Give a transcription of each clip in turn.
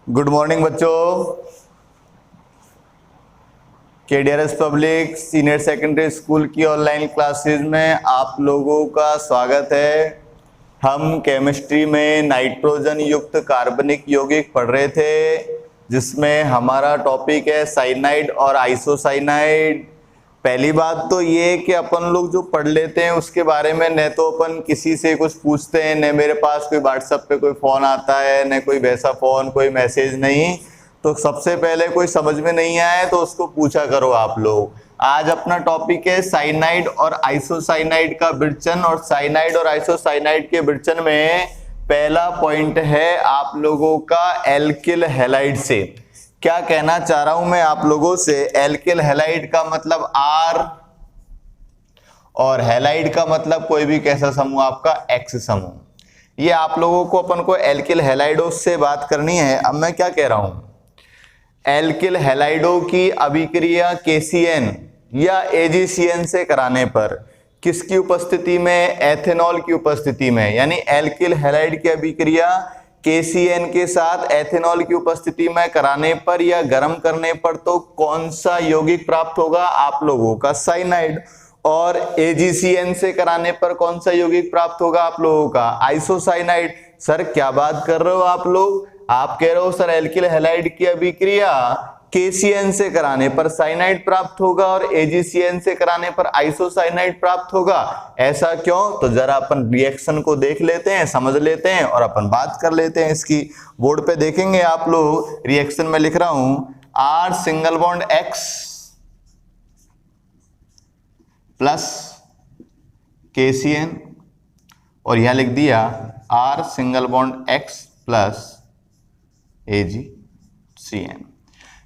Good morning बच्चों। केडीआरएस public senior secondary school की online classes में आप लोगों का स्वागत है। हम केमिस्ट्री में नाइट्रोजन युक्त कार्बनिक यौगिक पढ़ रहे थे, जिसमें हमारा टॉपिक है साइनाइड और आइसोसाइनाइड। पहली बात तो ये कि अपन लोग जो पढ़ लेते हैं उसके बारे में न तो अपन किसी से कुछ पूछते हैं, न मेरे पास कोई व्हाट्सएप पे कोई फोन आता है, न कोई वैसा फोन कोई मैसेज नहीं। तो सबसे पहले कोई समझ में नहीं आए तो उसको पूछा करो आप लोग। आज अपना टॉपिक है साइनाइड और आइसोसाइनाइड का विरचन, और साइनाइड और आइसोसाइनाइड के विरचन में पहला पॉइंट है आप लोगों का एल्किल हैलाइड से। क्या कहना चाह रहा हूं मैं आप लोगों से, एल्किल हैलाइड का मतलब आर और हैलाइड का मतलब कोई भी कैसा समूह आपका एक्स समूह। ये आप लोगों को अपन को एल्किल हैलाइडों से बात करनी है। अब मैं क्या कह रहा हूं, एल्किल हैलाइडों की अभिक्रिया KCN या AgCN से कराने पर किसकी उपस्थिति में, एथेनॉल की उपस्थिति में, यानी एल्किल हैलाइड की अभिक्रिया KCN के साथ एथेनॉल की उपस्थिति में कराने पर या गर्म करने पर तो कौन सा यौगिक प्राप्त होगा आप लोगों का, साइनाइड। और AgCN से कराने पर कौन सा यौगिक प्राप्त होगा आप लोगों का, आइसोसाइनाइड। सर क्या बात कर रहे हो आप लोग, आप कह रहे हो सर एल्किल हैलाइड की अभिक्रिया KCN से कराने पर साइनाइड प्राप्त होगा और AgCN से कराने पर आइसोसाइनाइड प्राप्त होगा। ऐसा क्यों? तो जरा अपन रिएक्शन को देख लेते हैं, समझ लेते हैं और अपन बात कर लेते हैं इसकी। बोर्ड पे देखेंगे आप लोग, रिएक्शन में लिख रहा हूं R single bond X plus KCN, और यहां लिख दिया R single bond X plus AgCN।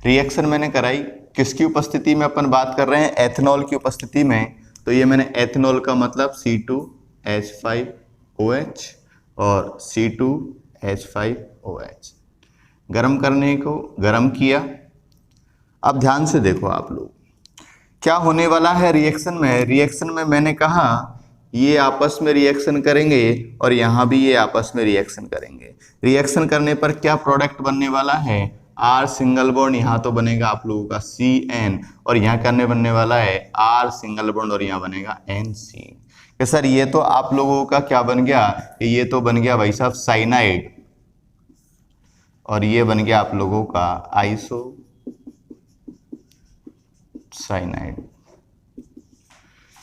Reaction मैंने कराई, किसकी उपस्थिति में अपन बात कर रहे हैं, एथेनॉल की उपस्थिति में। तो ये मैंने एथेनॉल का मतलब C2H5OH और C2H5OH गर्म करने को गर्म किया। अब ध्यान से देखो आप लोग, क्या होने वाला है रिएक्शन में। रिएक्शन में मैंने कहा ये आपस में रिएक्शन करेंगे और यहां भी ये आपस में रिएक्शन करेंगे। रिएक्शन करने पर क्या प्रोडक्ट बनने वाला है, R सिंगल बॉन्ड, यहां तो बनेगा आप लोगों का CN, और यहां करने बनने वाला है R सिंगल बॉन्ड और यहां बनेगा NC। कि सर ये तो आप लोगों का क्या बन गया, ये तो बन गया भाई साहब साइनाइड, और ये बन गया आप लोगों का आइसोसाइनाइड।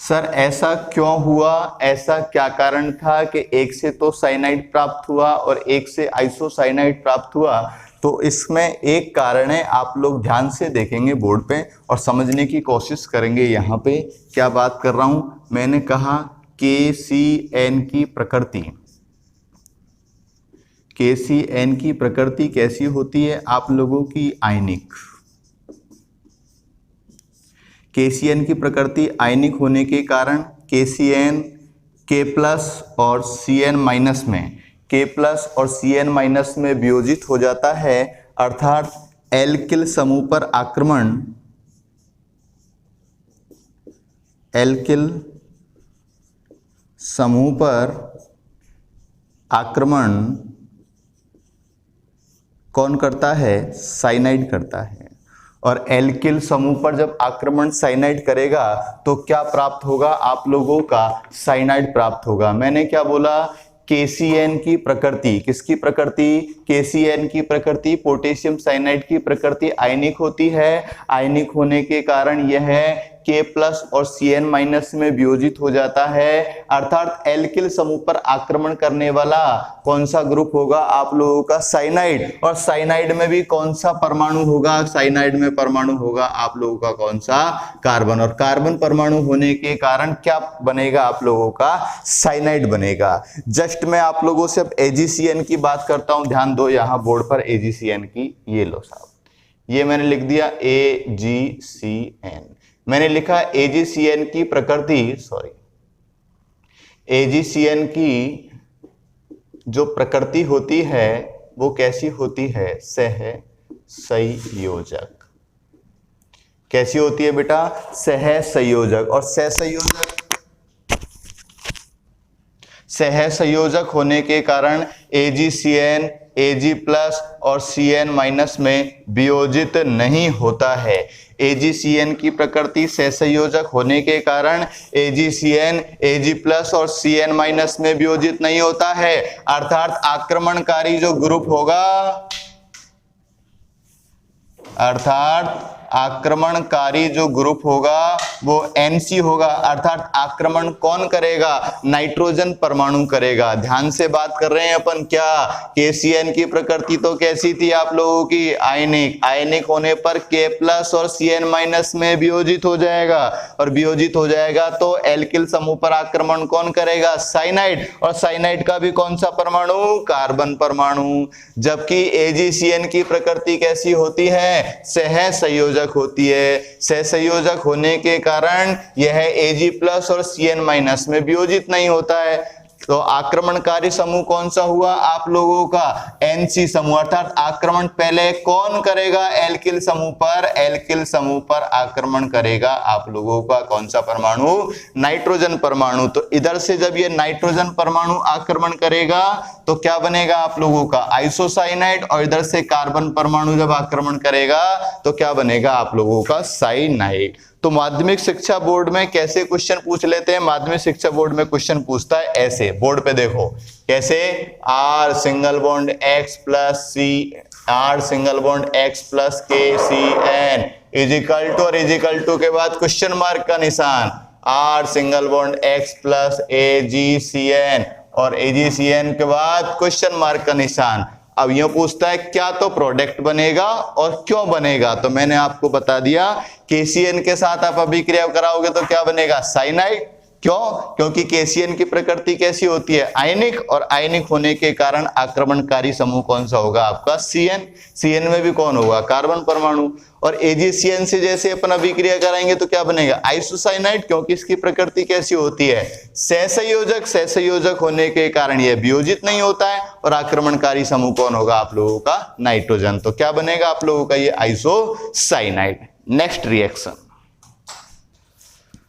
सर ऐसा क्यों हुआ, ऐसा क्या कारण था कि एक से तो साइनाइड प्राप्त हुआ और एक से आइसोसाइनाइड प्राप्त हुआ। तो इसमें एक कारण है, आप लोग ध्यान से देखेंगे बोर्ड पे और समझने की कोशिश करेंगे। यहाँ पे क्या बात कर रहा हूं, मैंने कहा KCN की प्रकृति, KCN की प्रकृति कैसी होती है आप लोगों की, आयनिक। KCN की प्रकृति आयनिक होने के कारण KCN K प्लस और CN माइनस में, K प्लस और CN माइनस में वियोजित हो जाता है, अर्थात एल्किल समूह पर आक्रमण, एल्किल समूह पर आक्रमण कौन करता है, साइनाइड करता है। और एल्किल समूह पर जब आक्रमण साइनाइड करेगा तो क्या प्राप्त होगा आप लोगों का, साइनाइड प्राप्त होगा। मैंने क्या बोला, KCN की प्रकृति, किसकी प्रकृति, KCN की प्रकृति, पोटेशियम साइनाइड की प्रकृति आयनिक होती है। आयनिक होने के कारण यह K प्लस और CN माइनस में वियोजित हो जाता है, अर्थात एल्किल समूह पर आक्रमण करने वाला कौन सा ग्रुप होगा आप लोगों का, साइनाइड। और साइनाइड में भी कौन सा परमाणु होगा, साइनाइड में परमाणु होगा आप लोगों का कौन सा, कार्बन। और कार्बन परमाणु होने के कारण क्या बनेगा आप लोगों का, साइनाइड बनेगा। जस्ट मैं आप लोगों से अब AgCN की बात करता हूं, ध्यान दो यहां बोर्ड पर AgCN की, ये लो साहब, ये मैंने लिख दिया AgCN। मैंने लिखा AgCN की प्रकृति, AgCN की जो प्रकृति होती है वो कैसी होती है, सहसंयोजक। कैसी होती है बेटा, सहसंयोजक। और सहसंयोजक होने के कारण AgCN Ag प्लस और Cn माइनस में वियोजित नहीं होता है। AgCN की प्रकृति सहसंयोजक होने के कारण AgCN Ag प्लस और Cn माइनस में वियोजित नहीं होता है। अर्थात आक्रमणकारी जो ग्रुप होगा, अर्थात आक्रमणकारी जो ग्रुप होगा वो NC होगा। अर्थात आक्रमण कौन करेगा? नाइट्रोजन परमाणु करेगा। ध्यान से बात कर रहे हैं अपन क्या? KCN की प्रकृति तो कैसी थी आप लोगों की? आयनिक। आयनिक होने पर K प्लस और Cn माइनस में वियोजित हो जाएगा, और वियोजित हो जाएगा तो एल्किल समूह पर आक्रमण कौन करेगा? साइनाइड। और साइनाइड का भी कौन सा परमाणु? कार्बन परमाणु। जबकि AgCN की प्रकृति कैसी होती है? सहसंयोजक होती है। सहसंयोजक होने के कारण यह Ag प्लस और Cn माइनस में वियोजित नहीं होता है। तो आक्रमणकारी समूह कौन सा हुआ आप लोगों का? NC समूह। अर्थात आक्रमण पहले कौन करेगा? एल्किल समूह पर। एल्किल समूह पर आक्रमण करेगा आप लोगों का कौन सा परमाणु? नाइट्रोजन परमाणु। तो इधर से जब ये नाइट्रोजन परमाणु आक्रमण करेगा तो क्या बनेगा आप लोगों का? आइसोसाइनाइड। और इधर से कार्बन परमाणु जब आक्रमण करेगा तो क्या बनेगा आप लोगों का? साइनाइड। तो माध्यमिक शिक्षा बोर्ड में कैसे क्वेश्चन पूछ लेते हैं? माध्यमिक शिक्षा बोर्ड में क्वेश्चन पूछता है ऐसे, बोर्ड पे देखो कैसे, R single bond X plus C, R single bond X plus KCN is equal to, और इजिकल टू के बाद क्वेश्चन मार्क का निशान, R single bond X plus AgCN, और AgCN के बाद क्वेश्चन मार्क का निशान। अब यह पूछता है क्या तो प्रोडक्ट बनेगा और क्यों बनेगा? तो मैंने आपको बता दिया KCN के साथ आप अभिक्रिया कराओगे तो क्या बनेगा? साइनाइड। क्यों? क्योंकि KCN की प्रकृति कैसी होती है? आयनिक, और आयनिक होने के कारण आक्रमणकारी समूह कौन सा होगा आपका? Cn। Cn में भी कौन होगा? कार्बन परमाणु। और AgCN से जैसे अपन अभिक्रिया कराएंगे तो क्या बनेगा? आइसोसाइनाइड, क्योंकि इसकी प्रकृति कैसी होती है? सहसंयोजक। सहसंयोजक होने के कारण यह वियोजित नहीं होता है। और आक्रमणकारी समूह कौन होगा आप लोगों का? नाइट्रोजन। तो क्या बनेगा आप लोगों का? ये isocyanide. Next reaction,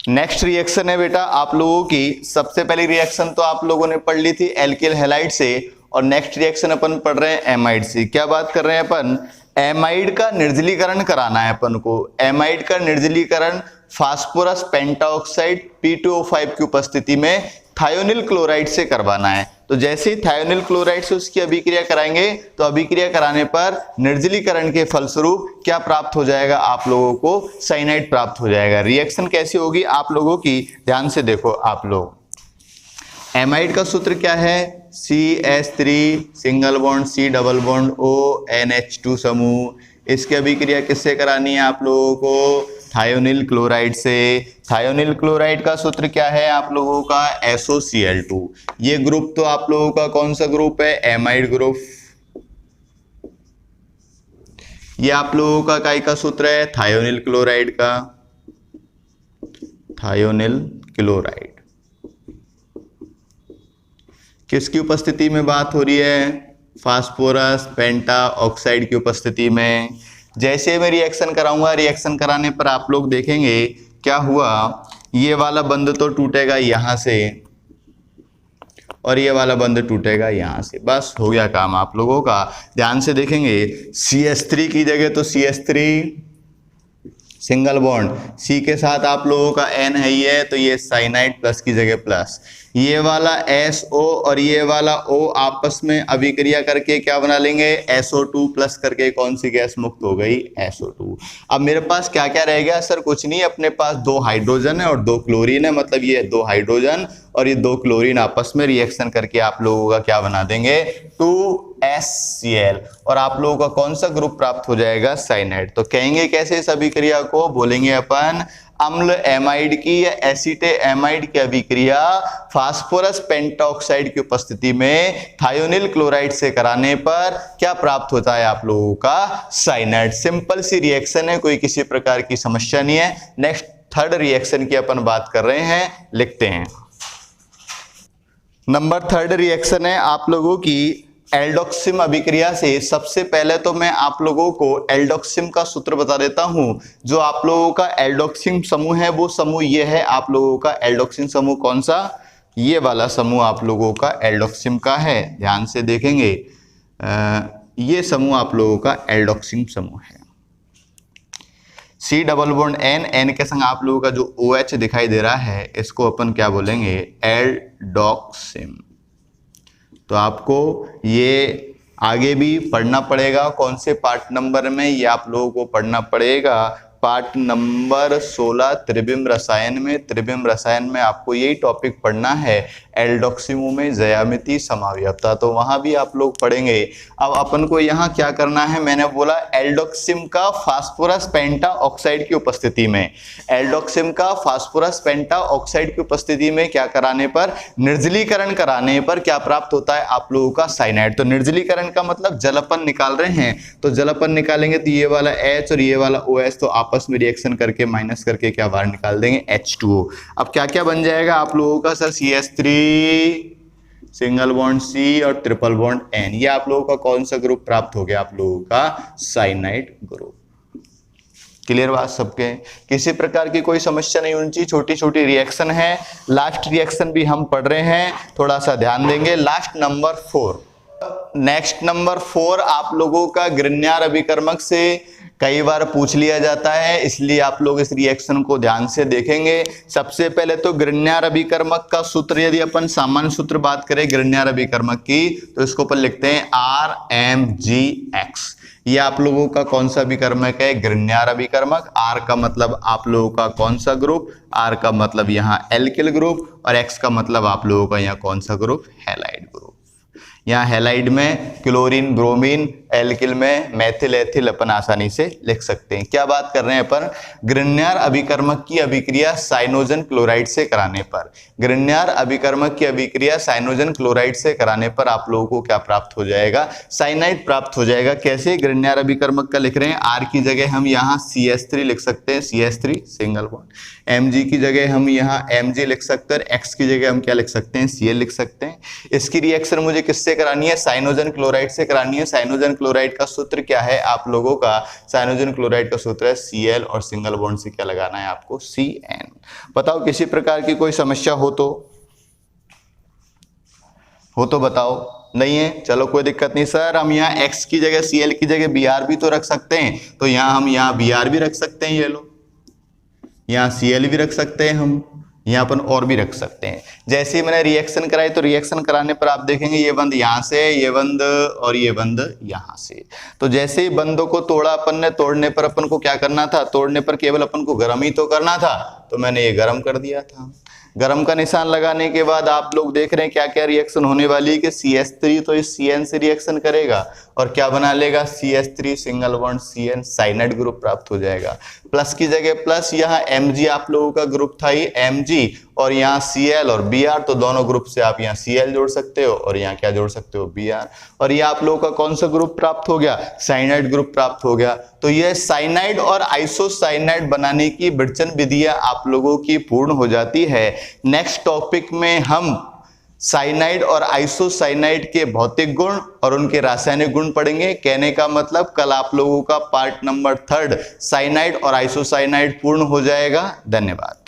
next reaction है बेटा आप लोगों की, सबसे पहली रिएक्शन तो आप लोगों ने पढ़ ली थी एल्किल हैलाइड से, और नेक्स्ट रिएक्शन अपन पढ़ रहे हैं एमाइड से। क्या बात कर रहे हैं अपन? एमाइड का निर्जलीकरण कराना है अपन को। एमाइड का निर्जलीकरण फास्फोरस पेंटाऑक्साइड P2O5 की उपस्थिति में थायोनिल क्लोराइड से करवाना है। तो जैसे ही थायोनिल क्लोराइड से उसकी अभिक्रिया कराएंगे तो अभिक्रिया कराने पर निर्जलीकरण के फलस्वरूप क्या प्राप्त हो जाएगा आप लोगों को? साइनाइड प्राप्त हो जाएगा। रिएक्शन कैसी होगी आप लोगों की? ध्यान से देखो आप लोग। एमाइड का सूत्र क्या है? CH3 single bond C double bond O NH2 समूह। इसकी अभिक्रिया किससे करानी है आप लोगों को? थायोनिल क्लोराइड से। थायोनिल क्लोराइड का सूत्र क्या है आप लोगों का? SOCl2। ये ग्रुप तो आप लोगों का कौन सा ग्रुप है? Amide group. ये आप लोगों का काय का सूत्र है? थायोनिल क्लोराइड का। थायोनिल क्लोराइड किसकी उपस्थिति में बात हो रही है? फास्फोरस पेंटा ऑक्साइड की उपस्थिति में। जैसे मैं रिएक्शन कराऊंगा, रिएक्शन कराने पर आप लोग देखेंगे क्या हुआ, ये वाला बंध तो टूटेगा यहां से और ये वाला बंध टूटेगा यहां से, बस हो गया काम आप लोगों का। ध्यान से देखेंगे CH3 की जगह तो CH3 सिंगल बॉन्ड, C के साथ आप लोगों का N है ये, तो ये साइनाइड प्लस की जगह प्लस, ये वाला SO और ये वाला O आपस में अभिक्रिया करके क्या बना लेंगे? SO2 प्लस करके कौन सी गैस मुक्त हो गई? SO2। अब मेरे पास क्या क्या रह गया सर? कुछ नहीं, अपने पास 2 हाइड्रोजन है और 2 क्लोरीन है, मतलब ये 2 हाइड्रोजन और ये 2 क्लोरीन आपस में रिएक्शन करके आप लोगों का क्या बना देंगे? 2HCl, और आप लोगों का कौन सा ग्रुप प्राप्त हो जाएगा? साइनाइड। तो कहेंगे कैसे इस अभिक्रिया को? बोलेंगे अपन अम्ल एमाइड की या एसीटे एमाइड की अभिक्रिया फास्फोरस पेंटाऑक्साइड की उपस्थिति में थायोनिल क्लोराइड से कराने पर क्या प्राप्त होता है आप लोगों का? साइनाइड। सिंपल सी रिएक्शन है, कोई किसी प्रकार की समस्या नहीं है। नेक्स्ट थर्ड रिएक्शन की अपन बात कर रहे हैं, लिखते हैं। नंबर थर्ड रिएक्शन है आप लोगों की एल्डोक्सिम अभिक्रिया से। सबसे पहले तो मैं आप लोगों को एल्डोक्सिम का सूत्र बता देता हूं। जो आप लोगों का एल्डोक्सिम समूह है वो समूह ये है आप लोगों का। एल्डोक्सिम समूह कौन सा? ये वाला समूह आप लोगों का एल्डोक्सिम का है। ध्यान से देखेंगे ये समूह आप लोगों का एल्डोक्सिन समूह है। C double bond N, N के संग आप लोगों का जो OH दिखाई दे रहा है इसको अपन क्या बोलेंगे, एल्डोक्सिन। तो आपको ये आगे भी पढ़ना पड़ेगा, कौन से पार्ट नंबर में, ये आप लोगों को पढ़ना पड़ेगा पार्ट नंबर 16 त्रिविम रसायन में। त्रिविम रसायन में आपको यही टॉपिक पढ़ना है, एल्डोक्सिमो में ज्यामिति समावयवता, तो वहां भी आप लोग पढ़ेंगे। अब अपन को यहाँ क्या करना है, मैंने बोला एल्डोक्सिम का फास्फोरस पेंटा ऑक्साइड की उपस्थिति में, एल्डोक्सिम का फास्फोरस पेंटा ऑक्साइड की उपस्थिति में क्या कराने पर, निर्जलीकरण कराने पर क्या प्राप्त होता है आप लोगों का साइनाइड। तो निर्जलीकरण का मतलब जलपन निकाल रहे हैं, तो जलपन निकालेंगे तो ये वाला H और ये वाला OH तो आपस में रिएक्शन करके माइनस करके क्या बाहर निकाल देंगे, H2O। अब क्या क्या बन जाएगा आप लोगों का sir, CH3 single bond C और ट्रिपल बॉन्ड N, ये आप लोगों का कौन सा ग्रुप प्राप्त हो गया, आप लोगों का साइनाइड ग्रुप। क्लियर बात सबके, किसी प्रकार की कोई समस्या नहीं होनी चाहिए, छोटी छोटी रिएक्शन है। लास्ट रिएक्शन भी हम पढ़ रहे हैं, थोड़ा सा ध्यान देंगे। लास्ट नंबर 4, नेक्स्ट नंबर 4 आप लोगों का ग्रिग्नार अभिकर्मक से कई बार पूछ लिया जाता है, इसलिए आप लोग इस रिएक्शन को ध्यान से देखेंगे। सबसे पहले तो ग्रिग्नार अभिकर्मक का सूत्र, यदि अपन सामान्य सूत्र बात करें ग्रिग्नार अभिकर्मक की, तो इसको अपन लिखते हैं RMGX। ये आप लोगों का कौन सा अभिकर्मक है, ग्रिग्नार अभिकर्मक। R का मतलब आप लोगों का कौन सा ग्रुप, R का मतलब यहाँ एल्किल ग्रुप, और X का मतलब आप लोगों का यहाँ कौन सा ग्रुप, हैलाइड ग्रुप। यहाँ हैलाइड में क्लोरीन ब्रोमीन, एल्किल में मेथिल एथिल अपन आसानी से लिख सकते हैं। क्या बात कर रहे हैं अपन, ग्रिग्नार अभिकर्मक की अभिक्रिया साइनोजन क्लोराइड से कराने पर, ग्रिग्नार अभिकर्मक की अभिक्रिया साइनोजन क्लोराइड से कराने पर आप लोगों को क्या प्राप्त हो जाएगा, साइनाइड प्राप्त हो जाएगा। कैसे, ग्रिग्नार अभिकर्मक का लिख रहे हैं, R की जगह हम यहाँ CH3 लिख सकते हैं, CH3 सिंगल बॉन्ड, Mg की जगह हम यहाँ Mg लिख सकते हैं, X की जगह हम क्या लिख सकते हैं, Cl लिख सकते हैं। इसकी रिएक्शन मुझे किससे करानी है, साइनोजन क्लोराइड से करानी है। साइनोजन क्लोराइड का सूत्र क्या है आप लोगों का, साइनोजन क्लोराइड का सूत्र है Cl और सिंगल बॉन्ड से क्या लगाना है आपको, Cn। बताओ किसी प्रकार की कोई समस्या हो तो बताओ, नहीं है, चलो कोई दिक्कत नहीं सर, हम यहाँ X की जगह Cl की जगह Br भी तो रख सकते हैं, तो यहाँ हम यहाँ Br भी रख सकते हैं, ये लो यहाँ Cl भी रख सकते हैं, हम यहाँ पर और भी रख सकते हैं। जैसे ही मैंने रिएक्शन कराई तो रिएक्शन कराने पर आप देखेंगे ये बंद यहाँ से, ये बंद और ये बंद यहाँ से। तो जैसे ही बंदों को तोड़ा अपन ने, तोड़ने पर अपन को क्या करना था, तोड़ने पर केवल अपन को गर्म ही तो करना था, तो मैंने ये गर्म कर दिया था। गर्म का निशान लगाने के बाद आप लोग देख रहे हैं क्या क्या रिएक्शन होने वाली है कि CH3 तो इस Cn से रिएक्शन करेगा और क्या बना लेगा, CH3 single bond Cn, cyanide group प्राप्त हो जाएगा। प्लस की जगह प्लस, यहाँ Mg आप लोगों का ग्रुप था ही Mg, और यहाँ Cl और Br, तो दोनों ग्रुप से आप यहाँ Cl जोड़ सकते हो और यहाँ क्या जोड़ सकते हो, Br, और ये आप लोगों का कौन सा ग्रुप प्राप्त हो गया, साइनाइड ग्रुप प्राप्त हो गया। तो यह साइनाइड और आइसोसाइनाइड बनाने की विरचन विधियां आप लोगों की पूर्ण हो जाती है। नेक्स्ट टॉपिक में हम साइनाइड और आइसोसाइनाइड के भौतिक गुण और उनके रासायनिक गुण पढ़ेंगे। कहने का मतलब कल आप लोगों का पार्ट नंबर 3 साइनाइड और आइसोसाइनाइड पूर्ण हो जाएगा। धन्यवाद।